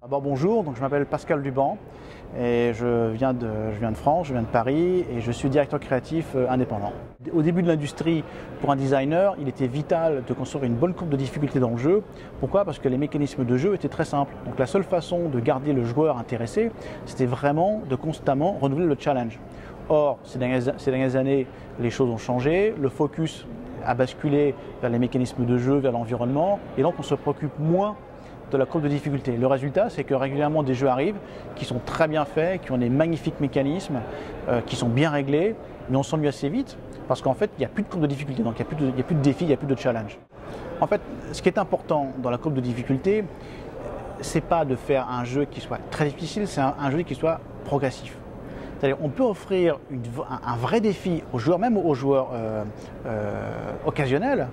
Bonjour, donc je m'appelle Pascal Duban et je viens de France, je viens de Paris et je suis directeur créatif indépendant. Au début de l'industrie, pour un designer, il était vital de construire une bonne courbe de difficulté dans le jeu. Pourquoi? Parce que les mécanismes de jeu étaient très simples. Donc la seule façon de garder le joueur intéressé, c'était vraiment de constamment renouveler le challenge. Or, ces dernières années, les choses ont changé, le focus a basculé vers les mécanismes de jeu, vers l'environnement, et donc on se préoccupe moins de la courbe de difficulté. Le résultat, c'est que régulièrement des jeux arrivent qui sont très bien faits, qui ont des magnifiques mécanismes, qui sont bien réglés, mais on s'ennuie assez vite parce qu'en fait, il n'y a plus de courbe de difficulté, donc il n'y a plus de défi, il n'y a plus de challenge. En fait, ce qui est important dans la courbe de difficulté, c'est pas de faire un jeu qui soit très difficile, c'est un jeu qui soit progressif. C'est-à-dire on peut offrir un vrai défi aux joueurs, même aux joueurs occasionnels,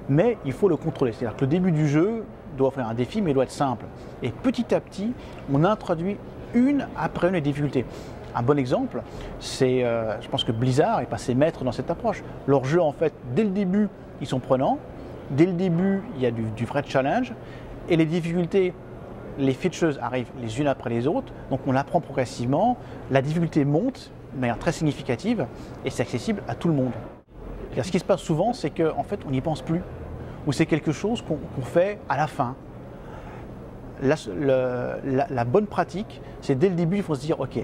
mais il faut le contrôler. C'est-à-dire que le début du jeu doit offrir un défi, mais il doit être simple. Et petit à petit, on introduit une après une les difficultés. Un bon exemple, c'est, je pense que Blizzard est passé maître dans cette approche. Leurs jeux, en fait, dès le début, ils sont prenants. Dès le début, il y a du vrai challenge. Et les difficultés, les features arrivent les unes après les autres. Donc on apprend progressivement. La difficulté monte de manière très significative et c'est accessible à tout le monde. Et ce qui se passe souvent, c'est qu'en fait, on n'y pense plus. Ou c'est quelque chose qu'on fait à la fin. La bonne pratique, c'est dès le début, il faut se dire, ok,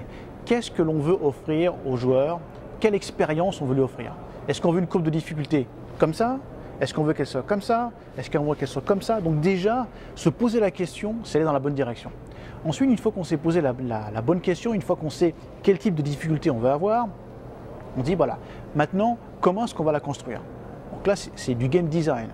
qu'est-ce que l'on veut offrir aux joueurs? Quelle expérience on veut lui offrir? Est-ce qu'on veut une courbe de difficulté comme ça? Est-ce qu'on veut qu'elle soit comme ça? Est-ce qu'on veut qu'elle soit comme ça? Donc déjà, se poser la question, c'est aller dans la bonne direction. Ensuite, une fois qu'on s'est posé la bonne question, une fois qu'on sait quel type de difficulté on veut avoir, on dit, voilà, maintenant, comment est-ce qu'on va la construire? Donc là, c'est du game design.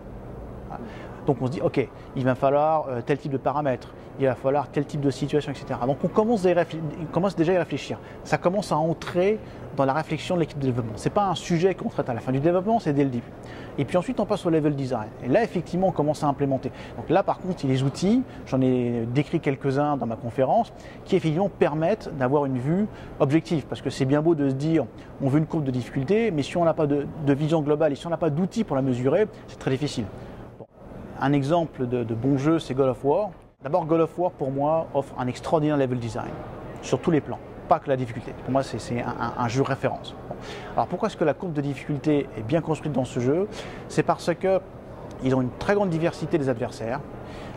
Donc on se dit, ok, il va falloir tel type de paramètres, il va falloir tel type de situation, etc. Donc on commence déjà à y réfléchir. Ça commence à entrer dans la réflexion de l'équipe de développement. Ce n'est pas un sujet qu'on traite à la fin du développement, c'est dès le début. Et puis ensuite on passe au level design. Et là effectivement on commence à implémenter. Donc là par contre il y a des outils, j'en ai décrit quelques-uns dans ma conférence, qui effectivement permettent d'avoir une vue objective. Parce que c'est bien beau de se dire, on veut une courbe de difficulté, mais si on n'a pas de vision globale et si on n'a pas d'outils pour la mesurer, c'est très difficile. Un exemple de bon jeu, c'est God of War. D'abord, God of War, pour moi, offre un extraordinaire level design, sur tous les plans, pas que la difficulté. Pour moi, c'est un jeu référence. Bon. Alors, pourquoi est-ce que la courbe de difficulté est bien construite dans ce jeu? C'est parce qu'ils ont une très grande diversité des adversaires.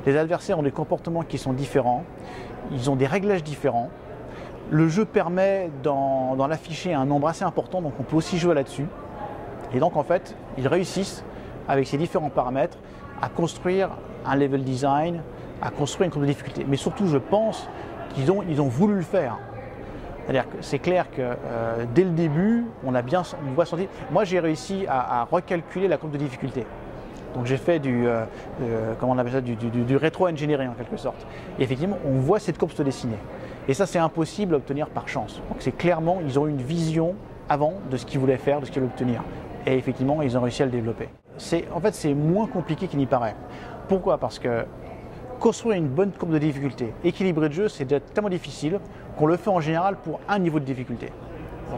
Les adversaires ont des comportements qui sont différents, ils ont des réglages différents. Le jeu permet d'en afficher un nombre assez important, donc on peut aussi jouer là-dessus. Et donc, en fait, ils réussissent, avec ces différents paramètres, à construire un level design, à construire une courbe de difficulté. Mais surtout, je pense qu'ils ont voulu le faire. C'est-à-dire que c'est clair que dès le début, on voit senti. Moi, j'ai réussi à recalculer la courbe de difficulté. Donc j'ai fait comment on appelle ça, du rétro-engineering en quelque sorte. Et effectivement, on voit cette courbe se dessiner. Et ça, c'est impossible à obtenir par chance. Donc c'est clairement, ils ont eu une vision avant de ce qu'ils voulaient faire, de ce qu'ils voulaient obtenir. Et effectivement, ils ont réussi à le développer. En fait, c'est moins compliqué qu'il n'y paraît. Pourquoi? Parce que construire une bonne courbe de difficulté, équilibrée de jeu, c'est déjà tellement difficile qu'on le fait en général pour un niveau de difficulté. Bon.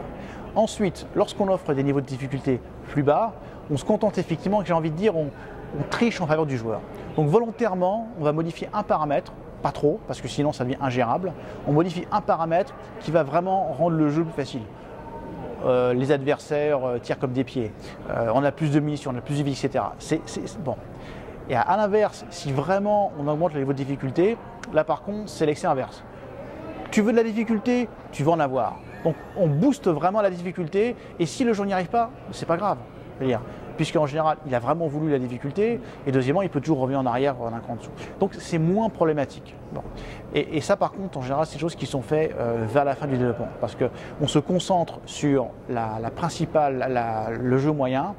Ensuite, lorsqu'on offre des niveaux de difficulté plus bas, on se contente effectivement, j'ai envie de dire, on triche en faveur du joueur. Donc volontairement, on va modifier un paramètre, pas trop, parce que sinon ça devient ingérable. On modifie un paramètre qui va vraiment rendre le jeu plus facile. Les adversaires tirent comme des pieds, on a plus de munitions, on a plus de vie, etc. Bon. Et à l'inverse, si vraiment on augmente le niveau de difficulté, là par contre, c'est l'excès inverse. Tu veux de la difficulté, tu vas en avoir. Donc on booste vraiment la difficulté, et si le jeu n'y arrive pas, c'est pas grave. Puisqu'en général, il a vraiment voulu la difficulté, et deuxièmement, il peut toujours revenir en arrière d'un cran en dessous. Donc c'est moins problématique. Bon. Et ça, par contre, en général, c'est des choses qui sont faites vers la fin du développement, parce qu'on se concentre sur la principale, le jeu moyen,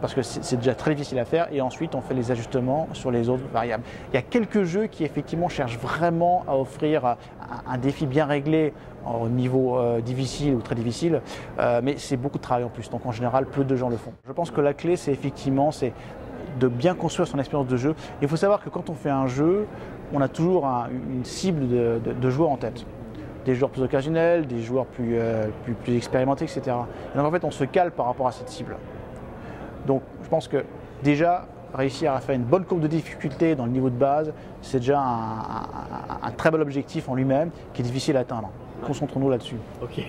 parce que c'est déjà très difficile à faire, et ensuite on fait les ajustements sur les autres variables. Il y a quelques jeux qui effectivement cherchent vraiment à offrir un défi bien réglé au niveau difficile ou très difficile, mais c'est beaucoup de travail en plus, donc en général peu de gens le font. Je pense que la clé c'est effectivement de bien construire son expérience de jeu. Il faut savoir que quand on fait un jeu, on a toujours une cible de joueurs en tête. Des joueurs plus occasionnels, des joueurs plus expérimentés, etc. Et donc en fait on se cale par rapport à cette cible. Donc je pense que déjà, réussir à faire une bonne courbe de difficulté dans le niveau de base, c'est déjà un très bel objectif en lui-même qui est difficile à atteindre. Concentrons-nous là-dessus. Ok.